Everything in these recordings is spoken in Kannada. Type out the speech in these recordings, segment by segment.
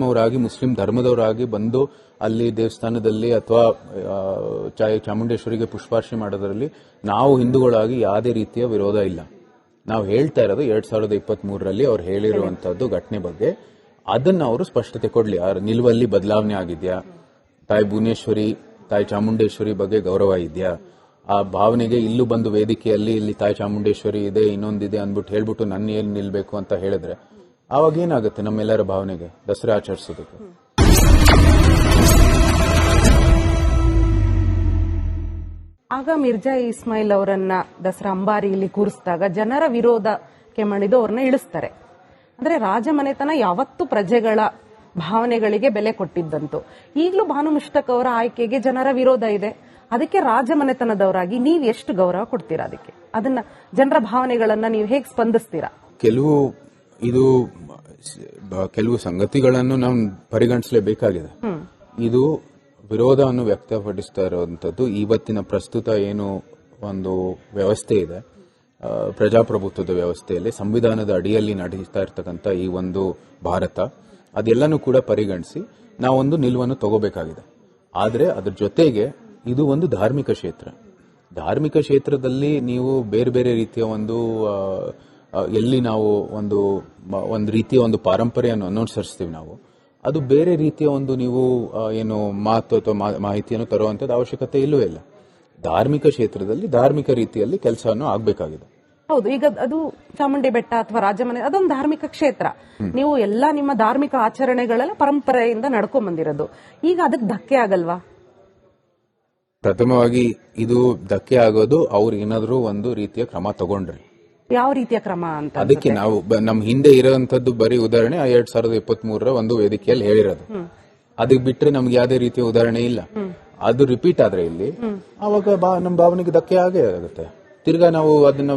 ಅವರಾಗಿ ಮುಸ್ಲಿಂ ಧರ್ಮದವರಾಗಿ ಬಂದು ಅಲ್ಲಿ ದೇವಸ್ಥಾನದಲ್ಲಿ ಅಥವಾ ಚಾಮುಂಡೇಶ್ವರಿಗೆ ಪುಷ್ಪಾರ್ಚನೆ ಮಾಡೋದ್ರಲ್ಲಿ ನಾವು ಹಿಂದೂಗಳಾಗಿ ಯಾವುದೇ ರೀತಿಯ ವಿರೋಧ ಇಲ್ಲ. ನಾವು ಹೇಳ್ತಾ ಇರೋದು 2023ರಲ್ಲಿ ಅವ್ರು ಹೇಳಿರುವಂತದ್ದು ಘಟನೆ ಬಗ್ಗೆ ಅದನ್ನ ಅವರು ಸ್ಪಷ್ಟತೆ ಕೊಡ್ಲಿ. ನಿಲುವಲ್ಲಿ ಬದಲಾವಣೆ ಆಗಿದ್ಯಾ, ತಾಯಿ ಭುವನೇಶ್ವರಿ ತಾಯಿ ಚಾಮುಂಡೇಶ್ವರಿ ಬಗ್ಗೆ ಗೌರವ ಇದೆಯಾ, ಆ ಭಾವನೆಗೆ ಇಲ್ಲೂ ಬಂದು ವೇದಿಕೆಯಲ್ಲಿ ಇಲ್ಲಿ ತಾಯಿ ಚಾಮುಂಡೇಶ್ವರಿ ಇದೆ ಇನ್ನೊಂದಿದೆ ಅಂದ್ಬಿಟ್ಟು ಹೇಳ್ಬಿಟ್ಟು ನನ್ನ ಏನ್ ನಿಲ್ಬೇಕು ಅಂತ ಹೇಳಿದ್ರೆ ಆವಾಗ ಏನಾಗುತ್ತೆ ನಮ್ಮೆಲ್ಲರ ಭಾವನೆಗೆ ದಸರಾ ಆಚರಿಸೋದಕ್ಕೆ. ಆಗ ಮಿರ್ಜಾ ಇಸ್ಮಾಯಿಲ್ ಅವರನ್ನ ದಸರಾ ಅಂಬಾರಿಯಲ್ಲಿ ಕೂರಿಸಿದಾಗ ಜನರ ವಿರೋಧಕ್ಕೆ ಮಣಿದು ಅವ್ರನ್ನ ಇಳಿಸ್ತಾರೆ. ಅಂದ್ರೆ ರಾಜಮನೆತನ ಯಾವತ್ತೂ ಪ್ರಜೆಗಳ ಭಾವನೆಗಳಿಗೆ ಬೆಲೆ ಕೊಟ್ಟಿದ್ದಂತು. ಈಗಲೂ ಭಾನು ಮುಷ್ತಕ್ ಅವರ ಆಯ್ಕೆಗೆ ಜನರ ವಿರೋಧ ಇದೆ. ಅದಕ್ಕೆ ರಾಜಮನೆತನದವರಾಗಿ ನೀವು ಎಷ್ಟು ಗೌರವ ಕೊಡ್ತೀರಾ? ಅದಕ್ಕೆ ಅದನ್ನ ಜನರ ಭಾವನೆಗಳನ್ನ ನೀವು ಹೇಗೆ ಸ್ಪಂದಿಸ್ತೀರಾ? ಕೆಲವು ಸಂಗತಿಗಳನ್ನು ನಾವು ಪರಿಗಣಿಸಲೇಬೇಕಾಗಿದೆ. ಇದು ವಿರೋಧವನ್ನು ವ್ಯಕ್ತಪಡಿಸ್ತಾ ಇರುವಂತದ್ದು ಇವತ್ತಿನ ಪ್ರಸ್ತುತ ಏನು ಒಂದು ವ್ಯವಸ್ಥೆ ಇದೆ, ಪ್ರಜಾಪ್ರಭುತ್ವದ ವ್ಯವಸ್ಥೆಯಲ್ಲಿ ಸಂವಿಧಾನದ ಅಡಿಯಲ್ಲಿ ನಡೆಸ್ತಾ ಇರ್ತಕ್ಕಂಥ ಈ ಒಂದು ಭಾರತ, ಅದೆಲ್ಲನೂ ಕೂಡ ಪರಿಗಣಿಸಿ ನಾವೊಂದು ನಿಲುವನ್ನು ತಗೋಬೇಕಾಗಿದೆ. ಆದರೆ ಅದ್ರ ಜೊತೆಗೆ ಇದು ಒಂದು ಧಾರ್ಮಿಕ ಕ್ಷೇತ್ರ. ಧಾರ್ಮಿಕ ಕ್ಷೇತ್ರದಲ್ಲಿ ನೀವು ಬೇರೆ ಬೇರೆ ರೀತಿಯ ಎಲ್ಲಿ ನಾವು ಒಂದು ರೀತಿಯ ಒಂದು ಪಾರಂಪರೆಯನ್ನು ಅನುಸರಿಸ್ತೀವಿ ನಾವು, ಅದು ಬೇರೆ ರೀತಿಯ ನೀವು ಏನು ಮಾತು ಅಥವಾ ಮಾಹಿತಿಯನ್ನು ತರುವಂತದ್ದು ಅವಶ್ಯಕತೆ ಇಲ್ಲವೇ ಇಲ್ಲ. ಧಾರ್ಮಿಕ ಕ್ಷೇತ್ರದಲ್ಲಿ ಧಾರ್ಮಿಕ ರೀತಿಯಲ್ಲಿ ಕೆಲಸವನ್ನು ಆಗಬೇಕಾಗಿದೆ. ಹೌದು, ಈಗ ಅದು ಚಾಮುಂಡಿ ಬೆಟ್ಟ ಅಥವಾ ರಾಜಮನೆ ಅದೊಂದು ಧಾರ್ಮಿಕ ಕ್ಷೇತ್ರ. ನೀವು ಎಲ್ಲಾ ನಿಮ್ಮ ಧಾರ್ಮಿಕ ಆಚರಣೆಗಳೆಲ್ಲ ಪರಂಪರೆಯಿಂದ ನಡ್ಕೊಂಡ್ ಬಂದಿರೋದು. ಈಗ ಅದಕ್ಕೆ ಧಕ್ಕೆ ಆಗಲ್ವಾ? ಪ್ರಥಮವಾಗಿ ಇದು ಧಕ್ಕೆ ಆಗೋದು ಅವ್ರು ಏನಾದರೂ ಒಂದು ರೀತಿಯ ಕ್ರಮ ತಗೊಂಡ್ರೆ. ಯಾವ ರೀತಿಯ ಕ್ರಮ ಅಂತ? ಅದಕ್ಕೆ ನಾವು ನಮ್ ಹಿಂದೆ ಇರೋಂಥದ್ದು ಬರೀ ಉದಾಹರಣೆ 2023ರ ಒಂದು ವೇದಿಕೆಯಲ್ಲಿ ಹೇಳಿರೋದು. ಅದಕ್ಕೆ ಬಿಟ್ರೆ ನಮ್ಗೆ ಯಾವುದೇ ರೀತಿಯ ಉದಾಹರಣೆ ಇಲ್ಲ. ಅದು ರಿಪೀಟ್ ಆದ್ರೆ ಇಲ್ಲಿ ಅವಾಗ ನಮ್ಮ ಭಾವನೆಗೆ ಧಕ್ಕೆ ಆಗೇ ಆಗುತ್ತೆ. ತಿರ್ಗಾ ನಾವು ಅದನ್ನ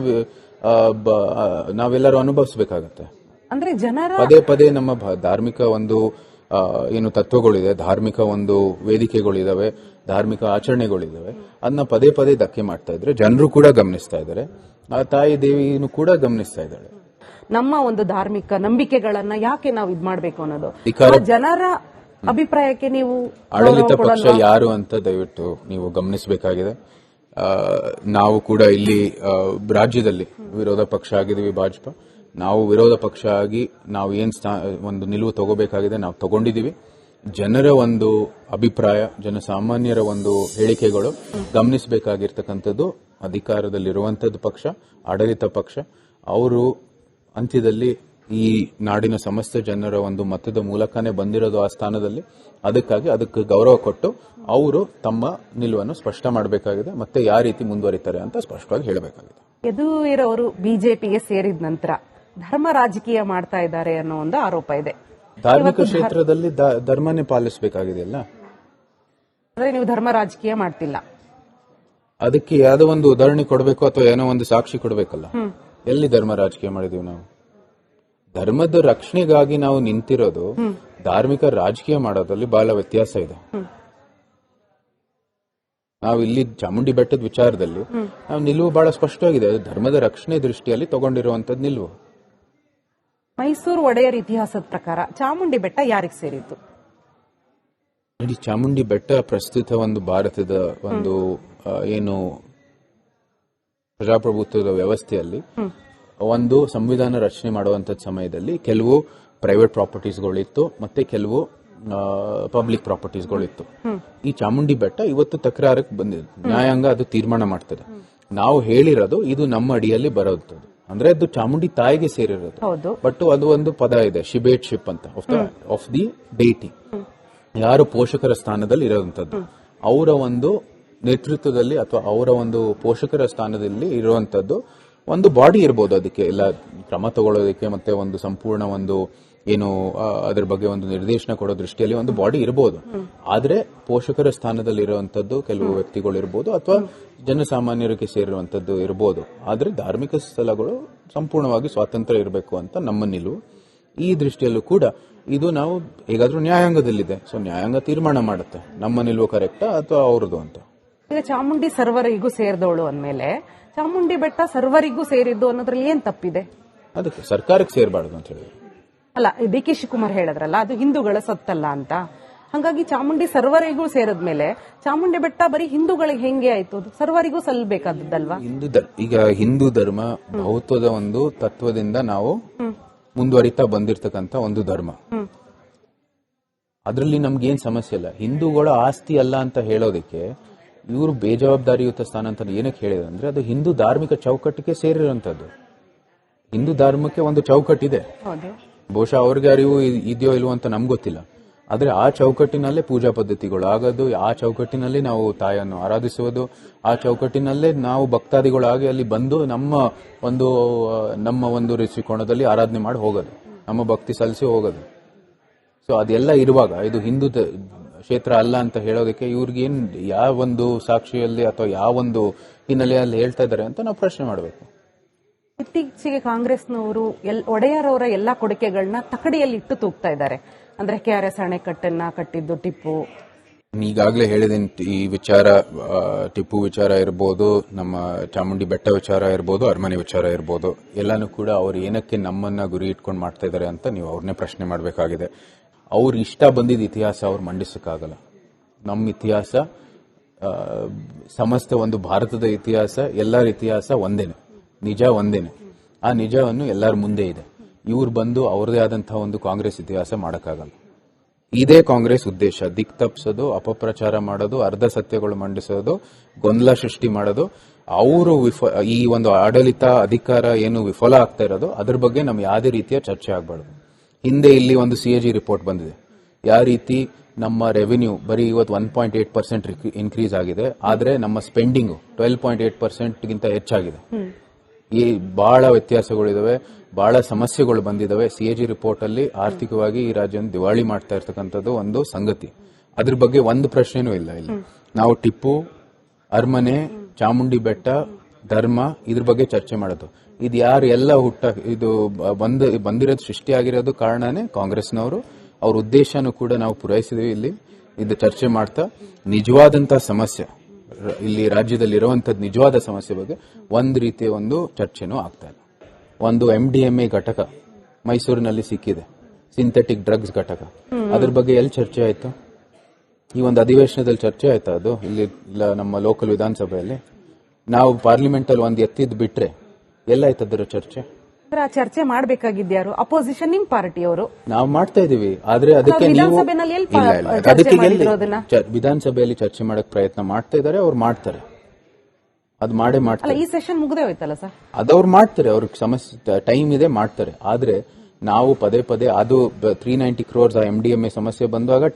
ನಾವೆಲ್ಲರೂ ಅನುಭವಿಸಬೇಕಾಗತ್ತೆ. ಅಂದ್ರೆ ಜನರ ಪದೇ ಪದೇ ನಮ್ಮ ಧಾರ್ಮಿಕ ಏನು ತತ್ವಗಳಿದೆ, ಧಾರ್ಮಿಕ ವೇದಿಕೆಗಳಿದಾವೆ, ಧಾರ್ಮಿಕ ಆಚರಣೆಗಳಿದಾವೆ, ಅದನ್ನ ಪದೇ ಪದೇ ಧಕ್ಕೆ ಮಾಡ್ತಾ ಇದ್ರೆ ಜನರು ಕೂಡ ಗಮನಿಸ್ತಾ ಇದ್ದಾರೆ, ಆ ತಾಯಿ ದೇವಿನೂ ಕೂಡ ಗಮನಿಸ್ತಾ ಇದ್ದಾಳೆ. ನಮ್ಮ ಒಂದು ಧಾರ್ಮಿಕ ನಂಬಿಕೆಗಳನ್ನ ಯಾಕೆ ನಾವು ಇದ್ ಮಾಡ್ಬೇಕು ಅನ್ನೋದು ಜನರ ಅಭಿಪ್ರಾಯಕ್ಕೆ ನೀವು ಆಡಳಿತ ಪಕ್ಷ ಯಾರು ಅಂತ ದಯವಿಟ್ಟು ನೀವು ಗಮನಿಸಬೇಕಾಗಿದೆ. ನಾವು ಕೂಡ ಇಲ್ಲಿ ರಾಜ್ಯದಲ್ಲಿ ವಿರೋಧ ಪಕ್ಷ ಆಗಿದ್ದೀವಿ ಭಾಜಪಾ. ನಾವು ವಿರೋಧ ಪಕ್ಷ ಆಗಿ ನಾವು ಒಂದು ನಿಲುವು ತಗೋಬೇಕಾಗಿದೆ, ನಾವು ತಗೊಂಡಿದ್ದೀವಿ. ಜನರ ಒಂದು ಅಭಿಪ್ರಾಯ, ಜನಸಾಮಾನ್ಯರ ಒಂದು ಹೇಳಿಕೆಗಳು ಗಮನಿಸಬೇಕಾಗಿರ್ತಕ್ಕಂಥದ್ದು ಅಧಿಕಾರದಲ್ಲಿರುವಂತದ್ದು ಪಕ್ಷ, ಆಡಳಿತ ಪಕ್ಷ. ಅವರು ಅಂತ್ಯದಲ್ಲಿ ಈ ನಾಡಿನ ಸಮಸ್ತ ಜನರ ಒಂದು ಮತದ ಮೂಲಕನೇ ಬಂದಿರೋದು ಆ ಸ್ಥಾನದಲ್ಲಿ. ಅದಕ್ಕೆ ಗೌರವ ಕೊಟ್ಟು ಅವರು ತಮ್ಮ ನಿಲುವನ್ನು ಸ್ಪಷ್ಟ ಮಾಡಬೇಕಾಗಿದೆ, ಮತ್ತೆ ಯಾವ ರೀತಿ ಮುಂದುವರಿತಾರೆ ಅಂತ ಸ್ಪಷ್ಟವಾಗಿ ಹೇಳಬೇಕಾಗಿದೆ. ಯದುವೀರವರು ಬಿಜೆಪಿಗೆ ಸೇರಿದ ನಂತರ ಧರ್ಮ ರಾಜಕೀಯ ಮಾಡ್ತಾ ಇದ್ದಾರೆ ಅನ್ನೋ ಒಂದು ಆರೋಪ ಇದೆ. ಧಾರ್ಮಿಕ ಕ್ಷೇತ್ರದಲ್ಲಿ ಧರ್ಮನೇ ಪಾಲಿಸಬೇಕಾಗಿದೆಯಲ್ಲ, ಅಂದ್ರೆ ನೀವು ಧರ್ಮ ರಾಜಕೀಯ ಮಾಡ್ತಿಲ್ಲ. ಅದಕ್ಕೆ ಯಾವುದೋ ಒಂದು ಉದಾಹರಣೆ ಕೊಡಬೇಕು ಅಥವಾ ಏನೋ ಒಂದು ಸಾಕ್ಷಿ ಕೊಡಬೇಕಲ್ಲ. ಎಲ್ಲಿ ಧರ್ಮ ರಾಜಕೀಯ ಮಾಡಿದೀವಿ ನಾವು? ಧರ್ಮದ ರಕ್ಷಣೆಗಾಗಿ ನಾವು ನಿಂತಿರೋದು. ಧಾರ್ಮಿಕ ರಾಜಕೀಯ ಮಾಡೋದ್ರಲ್ಲಿ ಬಹಳ ವ್ಯತ್ಯಾಸ ಇದೆ. ನಾವು ಇಲ್ಲಿ ಚಾಮುಂಡಿ ಬೆಟ್ಟದ ವಿಚಾರದಲ್ಲಿ ನಾವು ನಿಲುವು ಬಹಳ ಸ್ಪಷ್ಟವಾಗಿದೆ. ಧರ್ಮದ ರಕ್ಷಣೆ ದೃಷ್ಟಿಯಲ್ಲಿ ತಗೊಂಡಿರುವಂತದ್ದು ನಿಲುವು. ಮೈಸೂರು ಒಡೆಯರ್ ಇತಿಹಾಸದ ಪ್ರಕಾರ ಚಾಮುಂಡಿ ಬೆಟ್ಟ ಯಾರಿಗೆ ಸೇರಿತ್ತು? ನೋಡಿ, ಚಾಮುಂಡಿ ಬೆಟ್ಟ ಪ್ರಸ್ತುತ ಒಂದು ಭಾರತದ ಏನು ಪ್ರಜಾಪ್ರಭುತ್ವದ ವ್ಯವಸ್ಥೆಯಲ್ಲಿ ಒಂದು ಸಂವಿಧಾನ ರಚನೆ ಮಾಡುವಂತ ಸಮಯದಲ್ಲಿ ಕೆಲವು ಪ್ರೈವೇಟ್ ಪ್ರಾಪರ್ಟೀಸ್ಗಳಿತ್ತು, ಮತ್ತೆ ಕೆಲವು ಪಬ್ಲಿಕ್ ಪ್ರಾಪರ್ಟೀಸ್ಗಳಿತ್ತು. ಈ ಚಾಮುಂಡಿ ಬೆಟ್ಟ ಇವತ್ತು ತಕರಾರಕ್ಕೆ ಬಂದಿದೆ. ನ್ಯಾಯಾಂಗ ಅದು ತೀರ್ಮಾನ ಮಾಡ್ತದೆ. ನಾವು ಹೇಳಿರೋದು ಇದು ನಮ್ಮ ಅಡಿಯಲ್ಲಿ ಬರೋದು, ಅಂದ್ರೆ ಅದು ಚಾಮುಂಡಿ ತಾಯಿಗೆ ಸೇರಿರೋದು. ಬಟ್ ಅದು ಒಂದು ಪದ ಇದೆ, ಶಿಬೇಟ್ಶಿಪ್ ಅಂತ, ಆಫ್ ದಿ ಡೇಟಿ. ಯಾರು ಪೋಷಕರ ಸ್ಥಾನದಲ್ಲಿ ಇರುವಂತದ್ದು, ಅವರ ಒಂದು ನೇತೃತ್ವದಲ್ಲಿ ಅಥವಾ ಅವರ ಒಂದು ಪೋಷಕರ ಸ್ಥಾನದಲ್ಲಿ ಇರುವಂತದ್ದು ಒಂದು ಬಾಡಿ ಇರಬಹುದು. ಅದಕ್ಕೆ ಎಲ್ಲ ಕ್ರಮ ತಗೊಳ್ಳೋದಕ್ಕೆ ಮತ್ತೆ ಒಂದು ಸಂಪೂರ್ಣ ಏನು ಅದರ ಬಗ್ಗೆ ಒಂದು ನಿರ್ದೇಶನ ಕೊಡೋ ದೃಷ್ಟಿಯಲ್ಲಿ ಒಂದು ಬಾಡಿ ಇರಬಹುದು. ಆದ್ರೆ ಪೋಷಕರ ಸ್ಥಾನದಲ್ಲಿ ಇರುವಂತದ್ದು ಕೆಲವು ವ್ಯಕ್ತಿಗಳು ಇರಬಹುದು ಅಥವಾ ಜನಸಾಮಾನ್ಯರಿಗೆ ಸೇರಿರುವಂತದ್ದು ಇರಬಹುದು. ಆದ್ರೆ ಧಾರ್ಮಿಕ ಸ್ಥಳಗಳು ಸಂಪೂರ್ಣವಾಗಿ ಸ್ವಾತಂತ್ರ್ಯ ಇರಬೇಕು ಅಂತ ನಮ್ಮ ನಿಲುವು. ಈ ದೃಷ್ಟಿಯಲ್ಲೂ ಕೂಡ ಇದು ನಾವು ಹೇಗಾದ್ರೂ ನ್ಯಾಯಾಂಗದಲ್ಲಿದೆ, ಸೊ ನ್ಯಾಯಾಂಗ ತೀರ್ಮಾನ ಮಾಡುತ್ತೆ ನಮ್ಮ ನಿಲುವು ಕರೆಕ್ಟಾ ಅಥವಾ ಅವ್ರದ್ದು ಅಂತ. ಈಗ ಚಾಮುಂಡಿ ಸರ್ವರಿಗೂ ಸೇರಿದವಳು ಅಂದ್ಮೇಲೆ ಚಾಮುಂಡಿ ಬೆಟ್ಟ ಸರ್ವರಿಗೂ ಸೇರಿದ್ದು ಅನ್ನೋದ್ರಲ್ಲಿ ಏನ್ ತಪ್ಪಿದೆ? ಅದಕ್ಕೆ ಸರ್ಕಾರಕ್ಕೆ ಸೇರಬಾರ್ದು ಅಂತ ಹೇಳಿ. ಅಲ್ಲ, ಡಿ ಕೆ ಶಿವಕುಮಾರ್ ಹೇಳಿದ್ರಲ್ಲ ಅದು ಹಿಂದೂಗಳ ಸೊತ್ತಲ್ಲ ಅಂತ. ಹಾಗಾಗಿ ಚಾಮುಂಡಿ ಸರ್ವರಿಗೂ ಸೇರಿದ್ಮೇಲೆ ಚಾಮುಂಡಿ ಬೆಟ್ಟ ಬರೀ ಹಿಂದೂಗಳಿಗೆ ಹೆಂಗೆ ಆಯ್ತು? ಅದು ಸರ್ವರಿಗೂ ಸಲ್ಲಬೇಕಾದದ್ದಲ್ವಾ? ಈಗ ಹಿಂದೂ ಧರ್ಮ ಬೌದ್ಧದ ಒಂದು ತತ್ವದಿಂದ ನಾವು ಮುಂದುವರಿತಾ ಬಂದಿರತಕ್ಕಂತ ಒಂದು ಧರ್ಮ. ಅದರಲ್ಲಿ ನಮ್ಗೇನ್ ಸಮಸ್ಯೆ ಇಲ್ಲ. ಹಿಂದೂಗಳ ಆಸ್ತಿ ಅಲ್ಲ ಅಂತ ಹೇಳೋದಕ್ಕೆ ಇವರು ಬೇಜವಾಬ್ದಾರಿಯುತ ಸ್ಥಾನ ಅಂತ ಏನಕ್ಕೆ ಹೇಳಿದ್ರು ಅಂದ್ರೆ, ಅದು ಹಿಂದೂ ಧಾರ್ಮಿಕ ಚೌಕಟ್ಟಿಗೆ ಸೇರಿರುವಂತದ್ದು. ಹಿಂದೂ ಧರ್ಮಕ್ಕೆ ಒಂದು ಚೌಕಟ್ಟಿದೆ. ಬಹುಶಃ ಅವ್ರಿಗೆ ಅರಿವು ಇದೆಯೋ ಇಲ್ವೋ ಅಂತ ನಮ್ಗೆ ಗೊತ್ತಿಲ್ಲ. ಆದ್ರೆ ಆ ಚೌಕಟ್ಟಿನಲ್ಲೇ ಪೂಜಾ ಪದ್ಧತಿಗಳು ಆಗೋದು, ಆ ಚೌಕಟ್ಟಿನಲ್ಲಿ ನಾವು ತಾಯಿಯನ್ನು ಆರಾಧಿಸುವುದು, ಆ ಚೌಕಟ್ಟಿನಲ್ಲೇ ನಾವು ಭಕ್ತಾದಿಗಳಾಗಿ ಅಲ್ಲಿ ಬಂದು ನಮ್ಮ ಒಂದು ಋಷಿಕೋಣದಲ್ಲಿ ಆರಾಧನೆ ಮಾಡಿ ಹೋಗೋದು, ನಮ್ಮ ಭಕ್ತಿ ಸಲ್ಲಿಸಿ ಹೋಗೋದು. ಸೊ ಅದೆಲ್ಲ ಇರುವಾಗ ಇದು ಹಿಂದೂ ಕ್ಷೇತ್ರ ಅಲ್ಲ ಅಂತ ಹೇಳೋದಕ್ಕೆ ಇವ್ರಿಗೇನ್ ಯಾವ ಒಂದು ಸಾಕ್ಷಿಯಲ್ಲಿ ಅಥವಾ ಯಾವ ಒಂದು ಹಿನ್ನೆಲೆಯಲ್ಲಿ ಹೇಳ್ತಾ ಇದ್ದಾರೆ ಅಂತ ನಾವು ಪ್ರಶ್ನೆ ಮಾಡಬೇಕು. ಇತ್ತೀಚೆಗೆ ಕಾಂಗ್ರೆಸ್ನವರು ಒಡೆಯರವರ ಎಲ್ಲಾ ಕೊಡುಗೆಗಳನ್ನ ತಕಡಿಯಲ್ಲಿ ಇಟ್ಟು ತೂಗ್ತಾ ಇದ್ದಾರೆ. ಅಂದ್ರೆ KRS ಅಣೆಕಟ್ಟನ್ನ ಕಟ್ಟಿದ್ದು ಟಿಪ್ಪು. ಈಗಾಗಲೇ ಹೇಳಿದೇನೆ, ಈ ವಿಚಾರ ಟಿಪ್ಪು ವಿಚಾರ ಇರ್ಬೋದು, ನಮ್ಮ ಚಾಮುಂಡಿ ಬೆಟ್ಟ ವಿಚಾರ ಇರ್ಬೋದು, ಅರಮನೆ ವಿಚಾರ ಇರ್ಬೋದು, ಎಲ್ಲಾನು ಕೂಡ ಅವ್ರು ಏನಕ್ಕೆ ನಮ್ಮನ್ನ ಗುರಿ ಇಟ್ಕೊಂಡು ಮಾಡ್ತಾ ಇದ್ದಾರೆ ಅಂತ ನೀವು ಅವ್ರನ್ನೇ ಪ್ರಶ್ನೆ ಮಾಡಬೇಕಾಗಿದೆ. ಅವ್ರ ಇಷ್ಟ ಬಂದಿದ್ದ ಇತಿಹಾಸ ಅವ್ರು ಮಂಡಿಸಕ್ಕಾಗಲ್ಲ. ನಮ್ಮ ಇತಿಹಾಸ ಸಮಸ್ತ ಒಂದು ಭಾರತದ ಇತಿಹಾಸ, ಎಲ್ಲರ ಇತಿಹಾಸ ಒಂದೇನೆ, ನಿಜ ಒಂದೇನೆ. ಆ ನಿಜವನ್ನು ಎಲ್ಲರ ಮುಂದೆ ಇದೆ. ಇವ್ರು ಬಂದು ಅವ್ರದೇ ಆದಂತಹ ಒಂದು ಕಾಂಗ್ರೆಸ್ ಇತಿಹಾಸ ಮಾಡಕ್ಕಾಗಲ್ಲ. ಇದೇ ಕಾಂಗ್ರೆಸ್ ಉದ್ದೇಶ, ದಿಕ್ ತಪ್ಪಿಸೋದು, ಅಪಪ್ರಚಾರ ಮಾಡೋದು, ಅರ್ಧ ಸತ್ಯಗಳು ಮಂಡಿಸೋದು, ಗೊಂದಲ ಸೃಷ್ಟಿ ಮಾಡೋದು. ಅವರು ಈ ಒಂದು ಆಡಳಿತ ಅಧಿಕಾರ ಏನು ವಿಫಲ ಆಗ್ತಾ ಇರೋದು ಅದ್ರ ಬಗ್ಗೆ ನಮ್ಗೆ ಯಾವುದೇ ರೀತಿಯ ಚರ್ಚೆ ಆಗಬಾರ್ದು. ಹಿಂದೆ ಇಲ್ಲಿ ಒಂದು CAG ರಿಪೋರ್ಟ್ ಬಂದಿದೆ. ಯಾವ ರೀತಿ ನಮ್ಮ ರೆವಿನ್ಯೂ ಬರೀ ಇವತ್ತು 1.8% ಇನ್ಕ್ರೀಸ್ ಆಗಿದೆ, ಆದ್ರೆ ನಮ್ಮ ಸ್ಪೆಂಡಿಂಗ್ 12.8% ಗಿಂತ ಹೆಚ್ಚಾಗಿದೆ. ಈ ಬಹಳ ವ್ಯತ್ಯಾಸಗಳಿದಾವೆ, ಬಹಳ ಸಮಸ್ಯೆಗಳು ಬಂದಿದಾವೆ. CAG ರಿಪೋರ್ಟ್ ಅಲ್ಲಿ ಆರ್ಥಿಕವಾಗಿ ಈ ರಾಜ್ಯವನ್ನು ದಿವಾಳಿ ಮಾಡ್ತಾ ಇರ್ತಕ್ಕಂಥದ್ದು ಒಂದು ಸಂಗತಿ. ಅದ್ರ ಬಗ್ಗೆ ಒಂದು ಪ್ರಶ್ನೆನೂ ಇಲ್ಲ. ಇಲ್ಲಿ ನಾವು ಟಿಪ್ಪು, ಅರಮನೆ, ಚಾಮುಂಡಿ ಬೆಟ್ಟ, ಧರ್ಮ ಇದ್ರ ಬಗ್ಗೆ ಚರ್ಚೆ ಮಾಡೋದು. ಇದು ಯಾರು ಎಲ್ಲ ಇದು ಬಂದಿರೋದು, ಸೃಷ್ಟಿಯಾಗಿರೋದು ಕಾರಣನೇ ಕಾಂಗ್ರೆಸ್ನವರು. ಅವ್ರ ಉದ್ದೇಶನೂ ಕೂಡ ನಾವು ಪೂರೈಸಿದೀವಿ. ಇಲ್ಲಿ ಇದು ಚರ್ಚೆ ಮಾಡ್ತಾ ನಿಜವಾದಂತಹ ಸಮಸ್ಯೆ, ಇಲ್ಲಿ ರಾಜ್ಯದಲ್ಲಿ ಇರುವಂತದ್ದು ನಿಜವಾದ ಸಮಸ್ಯೆ ಬಗ್ಗೆ ಒಂದು ರೀತಿಯ ಒಂದು ಚರ್ಚೆನೂ ಆಗ್ತಾ ಇಲ್ಲ. ಒಂದು MDMA ಘಟಕ ಮೈಸೂರಿನಲ್ಲಿ ಸಿಕ್ಕಿದೆ, ಸಿಂಥೆಟಿಕ್ ಡ್ರಗ್ಸ್ ಘಟಕ. ಅದ್ರ ಬಗ್ಗೆ ಎಲ್ಲಿ ಚರ್ಚೆ ಆಯ್ತು? ಈ ಒಂದು ಅಧಿವೇಶನದಲ್ಲಿ ಚರ್ಚೆ ಆಯ್ತಾ? ಅದು ಇಲ್ಲಿ ನಮ್ಮ ಲೋಕಲ್ ವಿಧಾನಸಭೆಯಲ್ಲಿ ನಾವು ಪಾರ್ಲಿಮೆಂಟ್ ಅಲ್ಲಿ ಒಂದು ಎತ್ತಿದ್ ಬಿಟ್ರೆ ಎಲ್ಲಾಯ್ತು ಅದರ ಚರ್ಚೆ? ಚರ್ಚೆ ಮಾಡಬೇಕಾಗಿದ್ಯಾರು? ಅಪೋಸಿಷನ್, ನಿಮ್ ಪಾರ್ಟಿಯವರು. ನಾವು ಮಾಡ್ತಾ ಇದೀವಿ, ಆದ್ರೆ ಅದಕ್ಕೆ ವಿಧಾನಸಭೆಯಲ್ಲಿ ಚರ್ಚೆ ಮಾಡಕ್ ಪ್ರಯತ್ನ ಮಾಡ್ತಾ ಇದಾರೆ. ಅವ್ರು ಮಾಡ್ತಾರೆ, ಅದು ಮಾಡೇ ಮಾಡ್ತಾರೆ. ಈ ಸೆಷನ್ ಮುಗ್ದೇ ಹೋಯ್ತಲ್ಲ ಸರ್, ಅದವ್ರು ಮಾಡ್ತಾರೆ, ಅವ್ರಿಗೆ ಸಮಸ್ಯೆ ಟೈಮ್ ಇದೆ, ಮಾಡ್ತಾರೆ. ಆದ್ರೆ ನಾವು ಪದೇ ಪದೇ ಅದು 390 crores MDMA ಸಮಸ್ಯೆ ಬಂದಾಗ